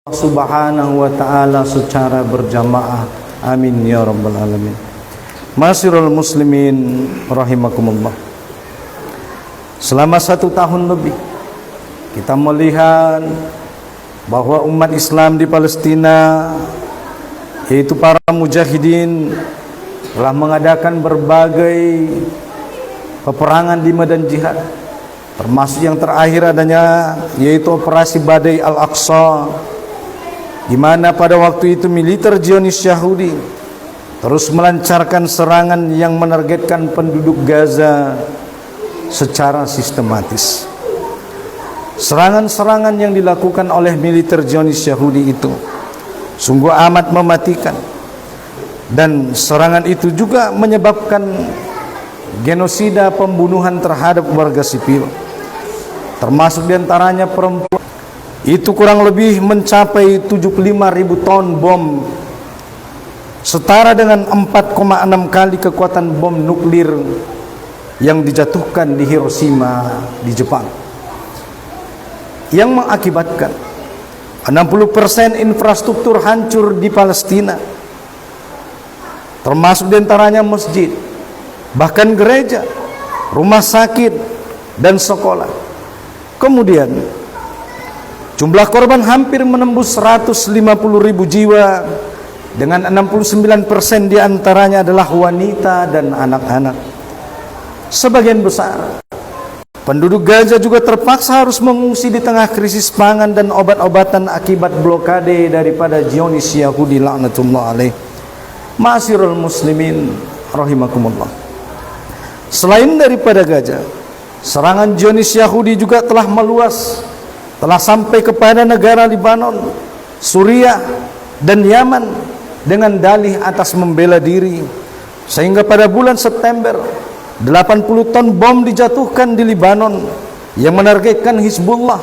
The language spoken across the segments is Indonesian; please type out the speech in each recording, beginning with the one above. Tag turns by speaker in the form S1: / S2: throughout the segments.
S1: Subhanahu wa ta'ala secara berjamaah. Amin ya rabbal alamin. Ma'asyiral muslimin rahimakumullah. Selama 1 tahun lebih kita melihat bahwa umat Islam di Palestina, yaitu para mujahidin, telah mengadakan berbagai peperangan di medan jihad, termasuk yang terakhir adanya yaitu operasi Badai Al-Aqsa, di mana pada waktu itu militer Zionis Yahudi terus melancarkan serangan yang menargetkan penduduk Gaza secara sistematis. Serangan-serangan yang dilakukan oleh militer Zionis Yahudi itu sungguh amat mematikan, dan serangan itu juga menyebabkan genosida, pembunuhan terhadap warga sipil, termasuk diantaranya perempuan. Itu kurang lebih mencapai 75.000 ton bom, setara dengan 4,6 kali kekuatan bom nuklir yang dijatuhkan di Hiroshima di Jepang, yang mengakibatkan 60% infrastruktur hancur di Palestina, termasuk diantaranya masjid, bahkan gereja, rumah sakit, dan sekolah. Kemudian jumlah korban hampir menembus 150.000 jiwa, dengan 69% diantaranya adalah wanita dan anak-anak. Sebagian besar penduduk Gaza juga terpaksa harus mengungsi di tengah krisis pangan dan obat-obatan akibat blokade daripada Zionis Yahudi laknatullah alaih. Ma'asyiral muslimin rahimakumullah. Selain daripada Gaza, serangan Zionis Yahudi juga telah meluas, telah sampai kepada negara Libanon, Suriah, dan Yaman dengan dalih atas membela diri, sehingga pada bulan September 80 ton bom dijatuhkan di Libanon yang menargetkan Hizbullah,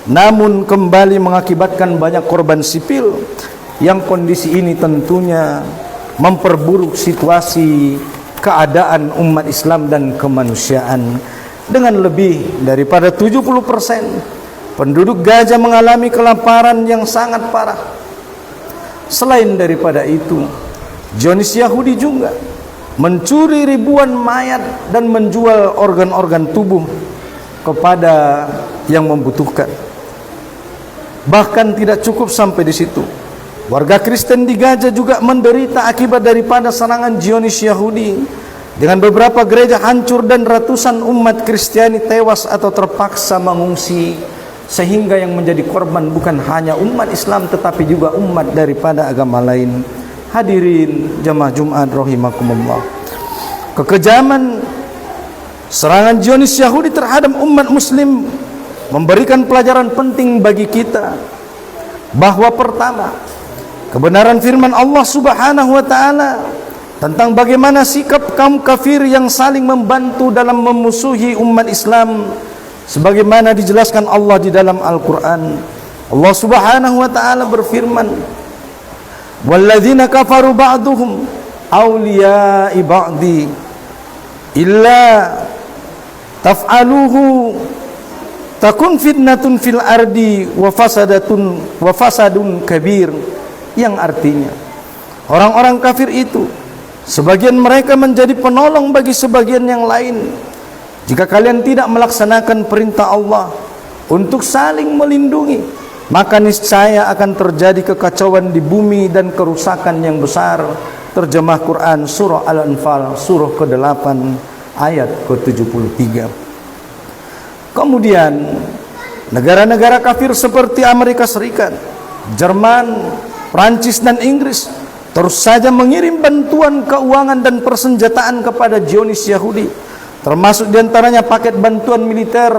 S1: namun kembali mengakibatkan banyak korban sipil, yang kondisi ini tentunya memperburuk situasi keadaan umat Islam dan kemanusiaan. Dengan lebih daripada 70% penduduk Gaza mengalami kelaparan yang sangat parah. Selain daripada itu, Zionis Yahudi juga mencuri ribuan mayat dan menjual organ-organ tubuh kepada yang membutuhkan. Bahkan tidak cukup sampai di situ, warga Kristen di Gaza juga menderita akibat daripada serangan Zionis Yahudi, dengan beberapa gereja hancur dan ratusan umat Kristiani tewas atau terpaksa mengungsi, sehingga yang menjadi korban bukan hanya umat Islam tetapi juga umat daripada agama lain. Hadirin jamaah Jumat rahimakumullah. Kekejaman serangan Zionis Yahudi terhadap umat muslim memberikan pelajaran penting bagi kita, bahwa pertama, kebenaran firman Allah Subhanahu wa ta'ala tentang bagaimana sikap kaum kafir yang saling membantu dalam memusuhi umat Islam, sebagaimana dijelaskan Allah di dalam Al-Quran. Allah Subhanahu wa ta'ala berfirman, walladzina kafaru ba'duhum awliya'i ba'di illa taf'aluhu takun fitnatun fil ardi wa fasadun kabir, yang artinya orang-orang kafir itu sebagian mereka menjadi penolong bagi sebagian yang lain. Jika kalian tidak melaksanakan perintah Allah untuk saling melindungi, maka niscaya akan terjadi kekacauan di bumi dan kerusakan yang besar. Terjemah Quran Surah Al-Anfal surah ke-8 ayat ke-73. Kemudian negara-negara kafir seperti Amerika Serikat, Jerman, Prancis, dan Inggris terus saja mengirim bantuan keuangan dan persenjataan kepada Zionis Yahudi, termasuk diantaranya paket bantuan militer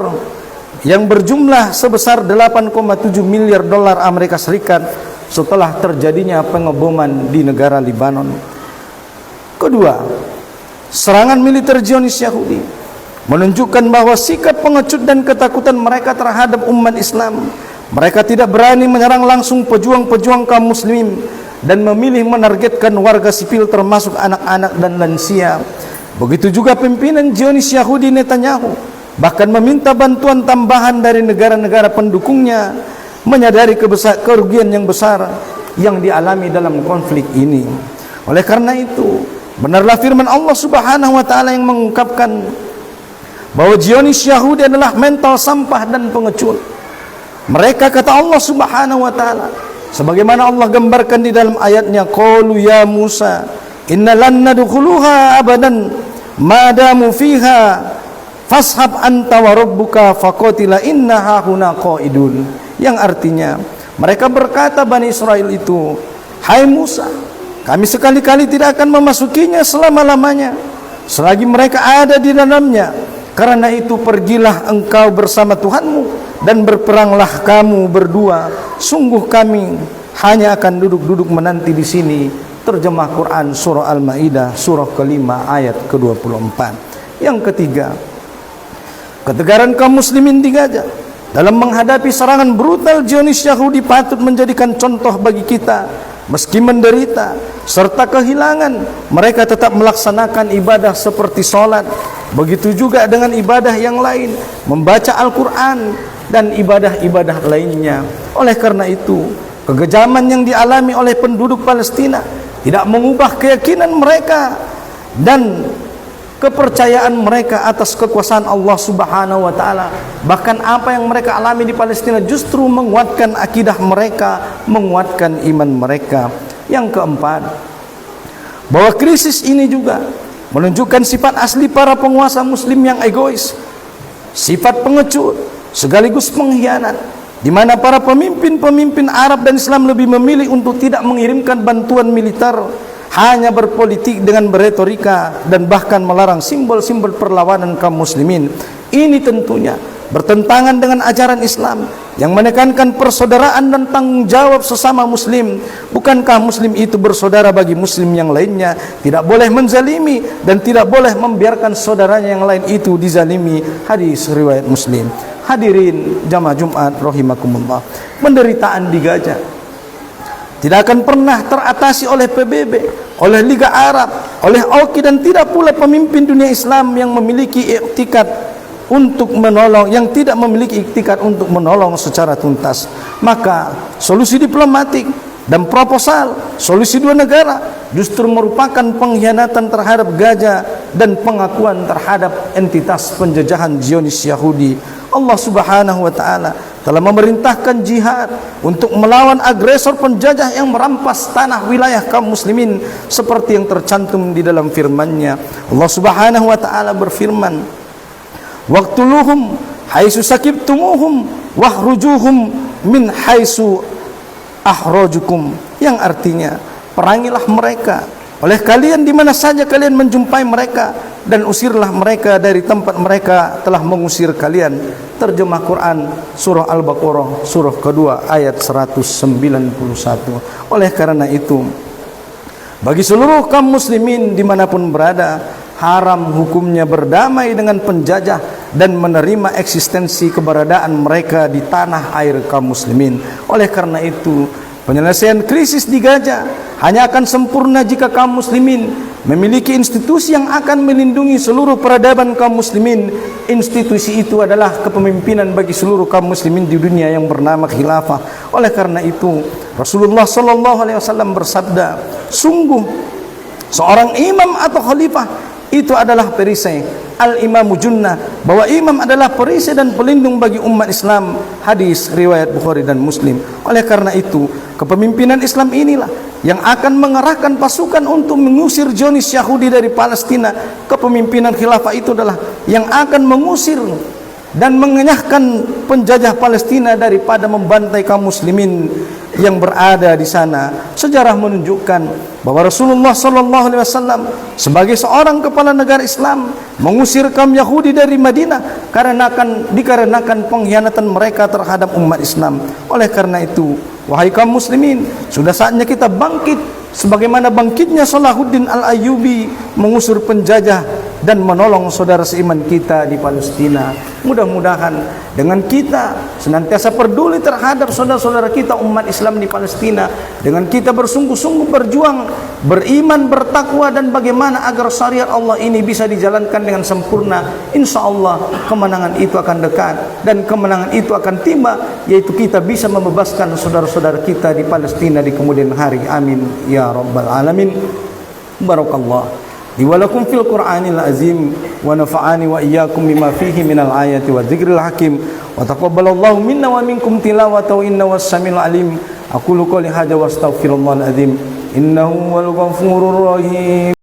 S1: yang berjumlah sebesar 8,7 miliar dolar Amerika Serikat setelah terjadinya pengeboman di negara Libanon. Kedua, serangan militer Zionis Yahudi menunjukkan bahwa sikap pengecut dan ketakutan mereka terhadap umat Islam. Mereka tidak berani menyerang langsung pejuang-pejuang kaum muslimin dan memilih menargetkan warga sipil termasuk anak-anak dan lansia. Begitu juga pimpinan Zionis Yahudi Netanyahu bahkan meminta bantuan tambahan dari negara-negara pendukungnya menyadari kerugian yang besar yang dialami dalam konflik ini. Oleh karena itu, benarlah firman Allah Subhanahu wa taala yang mengungkapkan bahwa Zionis Yahudi adalah mental sampah dan pengecut. Mereka, kata Allah Subhanahu wa taala, sebagaimana Allah gambarkan di dalam ayatnya, qalu ya Musa inna lan nadkhuluha abadan ma damu fiha fashab anta wa rabbuka faqatila inna hahuna qaidun. Yang artinya, mereka berkata Bani Israel itu, hai Musa, kami sekali-kali tidak akan memasukinya selama-lamanya selagi mereka ada di dalamnya. Karena itu pergilah engkau bersama Tuhanmu dan berperanglah kamu berdua. Sungguh kami hanya akan duduk-duduk menanti di sini. Terjemah Quran surah Al-Maidah surah ke-5 ayat ke-24. Yang ketiga, ketegaran kaum muslimin di Gaza dalam menghadapi serangan brutal Zionis Yahudi patut menjadikan contoh bagi kita. Meski menderita serta kehilangan, mereka tetap melaksanakan ibadah seperti sholat. Begitu juga dengan ibadah yang lain, membaca Al-Quran dan ibadah-ibadah lainnya. Oleh karena itu, kekejaman yang dialami oleh penduduk Palestina tidak mengubah keyakinan mereka dan kepercayaan mereka atas kekuasaan Allah Subhanahu wa taala. Bahkan apa yang mereka alami di Palestina justru menguatkan akidah mereka, menguatkan iman mereka. Yang keempat, bahwa krisis ini juga menunjukkan sifat asli para penguasa muslim yang egois, sifat pengecut sekaligus pengkhianat, di mana para pemimpin Arab dan Islam lebih memilih untuk tidak mengirimkan bantuan militer, hanya berpolitik dengan beretorika dan bahkan melarang simbol-simbol perlawanan kaum muslimin. Ini tentunya bertentangan dengan ajaran Islam yang menekankan persaudaraan dan tanggung jawab sesama muslim. Bukankah muslim itu bersaudara bagi muslim yang lainnya? Tidak boleh menzalimi dan tidak boleh membiarkan saudaranya yang lain itu dizalimi. Hadis riwayat Muslim. Hadirin jamaah Jumat rahimakumullah, penderitaan di Gaza tidak akan pernah teratasi oleh PBB, oleh Liga Arab, oleh AUKI, dan tidak pula pemimpin dunia Islam yang memiliki iktikad untuk menolong, yang tidak memiliki iktikad untuk menolong secara tuntas. Maka solusi diplomatik dan proposal solusi dua negara justru merupakan pengkhianatan terhadap Gaza dan pengakuan terhadap entitas penjajahan Zionis Yahudi. Allah Subhanahu wa taala telah memerintahkan jihad untuk melawan agresor penjajah yang merampas tanah wilayah kaum muslimin seperti yang tercantum di dalam firman-Nya. Allah Subhanahu wa taala berfirman, waqtuluhum haitsu sakibtumuhum wahrujuhum min haitsu akhrajukum, yang artinya perangilah mereka oleh kalian di mana saja kalian menjumpai mereka dan usirlah mereka dari tempat mereka telah mengusir kalian. Terjemah Quran surah Al-Baqarah surah kedua ayat 191. Oleh karena itu, bagi seluruh kaum muslimin dimanapun berada, haram hukumnya berdamai dengan penjajah dan menerima eksistensi keberadaan mereka di tanah air kaum muslimin. Oleh karena itu, penyelesaian krisis di Gaza hanya akan sempurna jika kaum muslimin memiliki institusi yang akan melindungi seluruh peradaban kaum muslimin. Institusi itu adalah kepemimpinan bagi seluruh kaum muslimin di dunia yang bernama khilafah. Oleh karena itu, Rasulullah sallallahu alaihi wasallam bersabda, sungguh seorang imam atau khalifah itu adalah perisai, al-imamu junnah, bahwa imam adalah perisai dan pelindung bagi umat Islam. Hadis riwayat Bukhari dan Muslim. Oleh karena itu, kepemimpinan Islam inilah yang akan mengerahkan pasukan untuk mengusir Zionis Yahudi dari Palestina. Kepemimpinan khilafah itu adalah yang akan mengusir dan mengenyahkan penjajah Palestina daripada membantai kaum muslimin yang berada di sana. Sejarah menunjukkan bahwa Rasulullah sallallahu alaihi wasallam sebagai seorang kepala negara Islam mengusir kaum Yahudi dari Madinah dikarenakan pengkhianatan mereka terhadap umat Islam. Oleh karena itu, wahai kaum muslimin, sudah saatnya kita bangkit sebagaimana bangkitnya Salahuddin Al-Ayyubi mengusir penjajah dan menolong saudara seiman kita di Palestina. Mudah-mudahan dengan kita senantiasa peduli terhadap saudara-saudara kita umat Islam di Palestina, dengan kita bersungguh-sungguh berjuang, beriman, bertakwa, dan bagaimana agar syariat Allah ini bisa dijalankan dengan sempurna, insya Allah kemenangan itu akan dekat dan kemenangan itu akan tiba, yaitu kita bisa membebaskan saudara-saudara kita di Palestina di kemudian hari. Amin ya rabbal alamin. Barakallah li wa lakum fil Qur'anil azim wa nafa'ani wa iyyakum bima fihi minal ayati wa dzikril hakim wa taqabbalallahu minna wa minkum tilawatahu innahu was-sami'ul alim. Aqulu qouli hadza wa astaghfirullahal azim innahu wal ghafurur rahim.